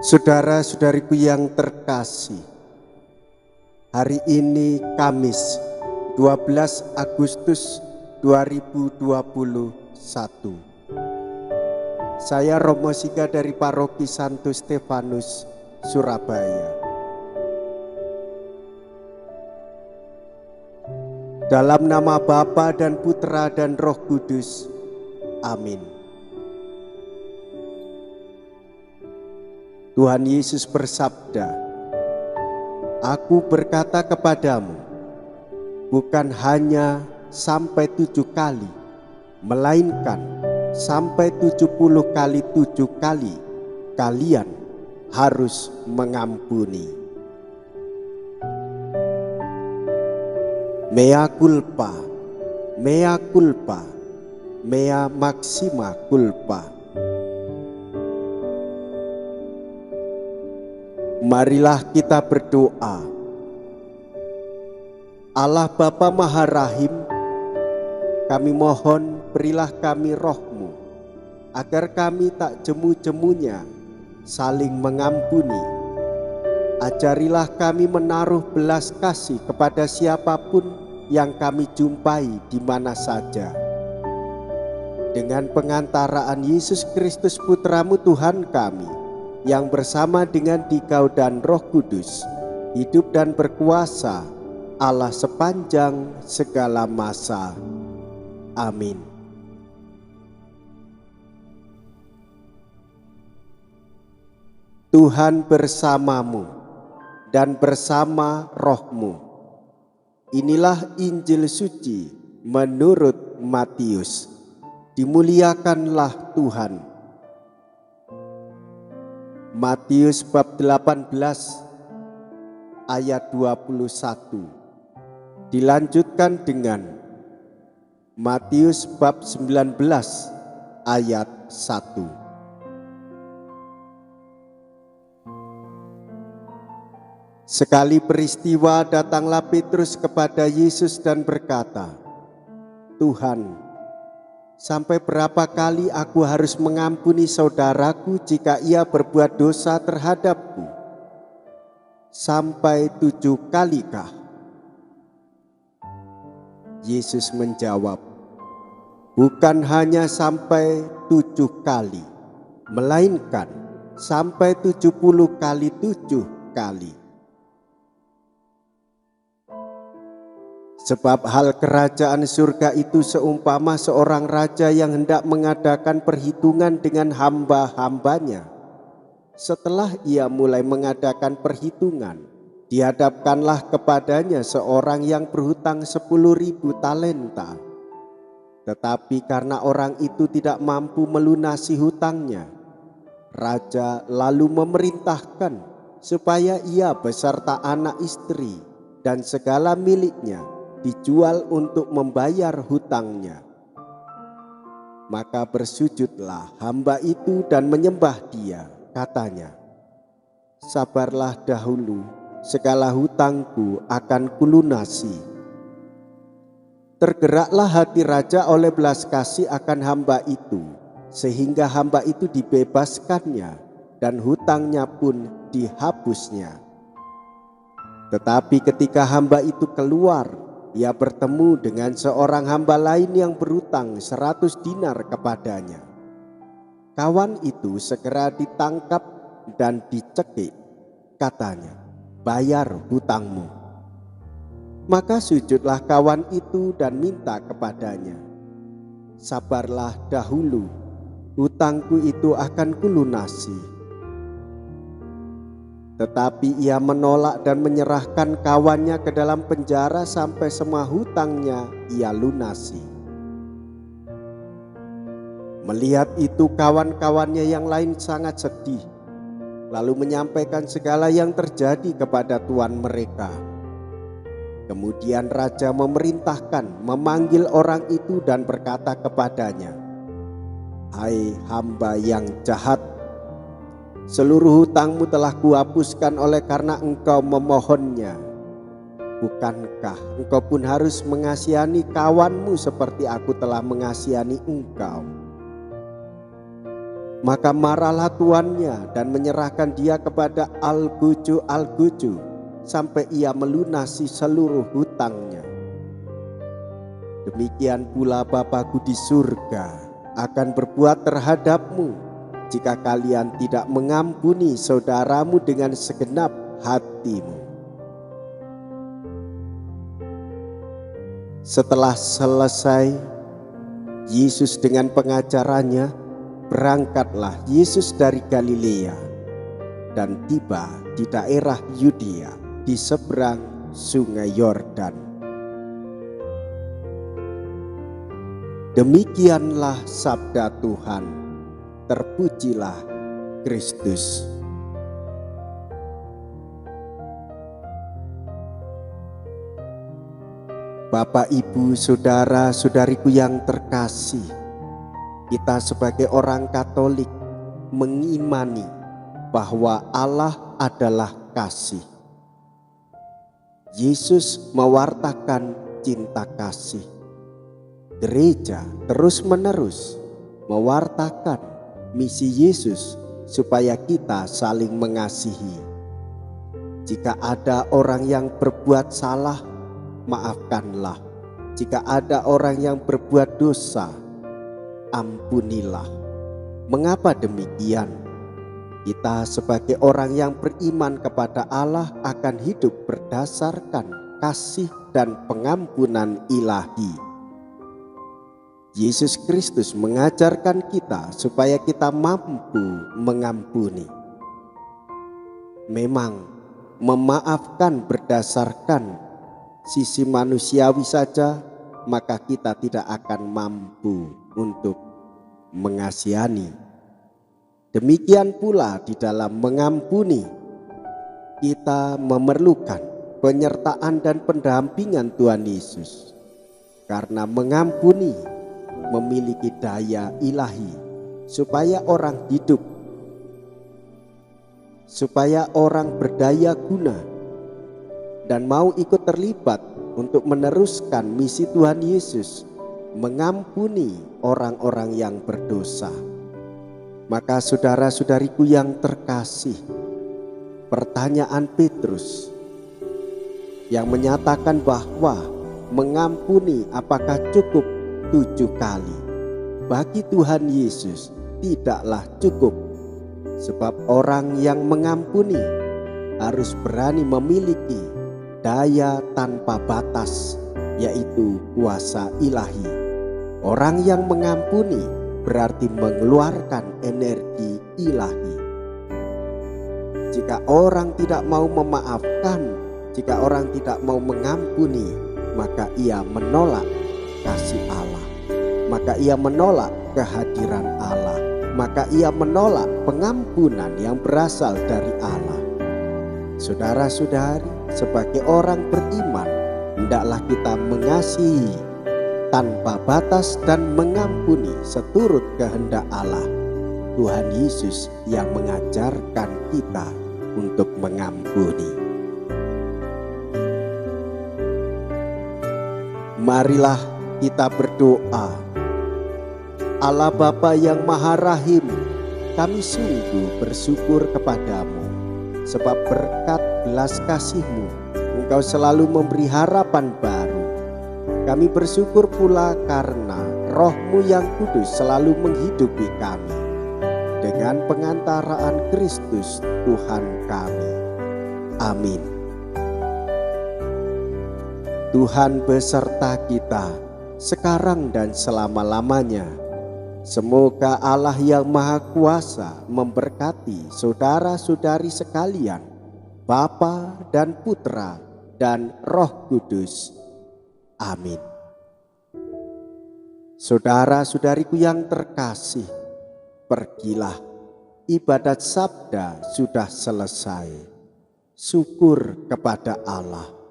Saudara-saudariku yang terkasih, hari ini Kamis 12 Agustus 2021. Saya Romo Siga dari Paroki Santo Stefanus, Surabaya. Dalam nama Bapa dan Putra dan Roh Kudus. Amin. Tuhan Yesus bersabda, "Aku berkata kepadamu, bukan hanya sampai 7 kali, melainkan sampai 70 kali 7 kali kalian harus mengampuni." Mea culpa, mea culpa, mea maxima culpa. Marilah kita berdoa. Allah Bapa Maha Rahim, kami mohon berilah kami roh-Mu, agar kami tak jemu-jemunya saling mengampuni. Ajarilah kami menaruh belas kasih kepada siapapun yang kami jumpai di mana saja. Dengan pengantaraan Yesus Kristus Putra-Mu Tuhan kami, yang bersama dengan Dikau dan Roh Kudus, hidup dan berkuasa Allah sepanjang segala masa. Amin. Tuhan bersamamu dan bersama roh-Mu. Inilah Injil suci menurut Matius. Dimuliakanlah Tuhan. Matius bab 18 ayat 21 dilanjutkan dengan Matius bab 19 ayat 1. Sekali peristiwa datanglah Petrus kepada Yesus dan berkata, "Tuhan, sampai berapa kali aku harus mengampuni saudaraku jika ia berbuat dosa terhadapku? Sampai 7 kalikah?" Yesus menjawab, "Bukan hanya sampai 7 kali, melainkan sampai 70 kali 7 kali. Sebab hal kerajaan surga itu seumpama seorang raja yang hendak mengadakan perhitungan dengan hamba-hambanya. Setelah ia mulai mengadakan perhitungan, dihadapkanlah kepadanya seorang yang berhutang 10.000 talenta. Tetapi karena orang itu tidak mampu melunasi hutangnya, raja lalu memerintahkan supaya ia beserta anak istri dan segala miliknya dijual untuk membayar hutangnya. Maka bersujudlah hamba itu dan menyembah dia. Katanya, 'Sabarlah dahulu, segala hutangku akan kulunasi.' Tergeraklah hati raja oleh belas kasih akan hamba itu, sehingga hamba itu dibebaskannya dan hutangnya pun dihapusnya. Tetapi ketika hamba itu keluar, ia bertemu dengan seorang hamba lain yang berhutang 100 dinar kepadanya. Kawan itu segera ditangkap dan dicekik. Katanya, 'Bayar hutangmu.' Maka sujudlah kawan itu dan minta kepadanya, 'Sabarlah dahulu, hutangku itu akan kulunasi.' Tetapi ia menolak dan menyerahkan kawannya ke dalam penjara sampai semua hutangnya ia lunasi. Melihat itu kawan-kawannya yang lain sangat sedih, lalu menyampaikan segala yang terjadi kepada tuan mereka. Kemudian raja memerintahkan memanggil orang itu dan berkata kepadanya, 'Hai hamba yang jahat, seluruh hutangmu telah kuhapuskan oleh karena engkau memohonnya. Bukankah engkau pun harus mengasihani kawanmu seperti aku telah mengasihani engkau?' Maka marahlah tuannya dan menyerahkan dia kepada algojo sampai ia melunasi seluruh hutangnya. Demikian pula Bapa-Ku di surga akan berbuat terhadapmu jika kalian tidak mengampuni saudaramu dengan segenap hatimu. Setelah selesai, Yesus dengan pengajarannya, berangkatlah Yesus dari Galilea dan tiba di daerah Yudea di seberang sungai Yordan. Demikianlah sabda Tuhan. Terpujilah Kristus. Bapak, Ibu, saudara-saudariku yang terkasih, kita sebagai orang Katolik mengimani bahwa Allah adalah kasih. Yesus mewartakan cinta kasih. Gereja terus-menerus mewartakan misi Yesus supaya kita saling mengasihi. Jika ada orang yang berbuat salah, maafkanlah. Jika ada orang yang berbuat dosa, ampunilah. Mengapa demikian? Kita sebagai orang yang beriman kepada Allah akan hidup berdasarkan kasih dan pengampunan ilahi. Yesus Kristus mengajarkan kita supaya kita mampu mengampuni. Memang memaafkan berdasarkan sisi manusiawi saja, maka kita tidak akan mampu untuk mengasihani. Demikian pula di dalam mengampuni, kita memerlukan penyertaan dan pendampingan Tuhan Yesus. Karena mengampuni memiliki daya ilahi supaya orang hidup, supaya orang berdaya guna dan mau ikut terlibat untuk meneruskan misi Tuhan Yesus, mengampuni orang-orang yang berdosa. Maka saudara-saudariku yang terkasih, pertanyaan Petrus yang menyatakan bahwa mengampuni apakah cukup 7 kali, bagi Tuhan Yesus tidaklah cukup. Sebab orang yang mengampuni harus berani memiliki daya tanpa batas, yaitu kuasa ilahi. Orang yang mengampuni berarti mengeluarkan energi ilahi. Jika orang tidak mau memaafkan, jika orang tidak mau mengampuni, maka ia menolak kasih Allah, maka ia menolak kehadiran Allah, maka ia menolak pengampunan yang berasal dari Allah. Saudara-saudari, sebagai orang beriman, hendaklah kita mengasihi tanpa batas dan mengampuni seturut kehendak Allah. Tuhan Yesus yang mengajarkan kita untuk mengampuni. Marilah kita berdoa. Allah Bapa yang Maha Rahim, kami sungguh bersyukur kepadamu, sebab berkat belas kasih-Mu, Engkau selalu memberi harapan baru. Kami bersyukur pula karena Roh-Mu yang kudus selalu menghidupi kami. Dengan pengantaraan Kristus Tuhan kami. Amin. Tuhan beserta kita sekarang dan selama-lamanya. Semoga Allah yang Maha Kuasa memberkati saudara-saudari sekalian, Bapa dan Putra dan Roh Kudus. Amin. Saudara-saudariku yang terkasih, pergilah, ibadat sabda sudah selesai. Syukur kepada Allah.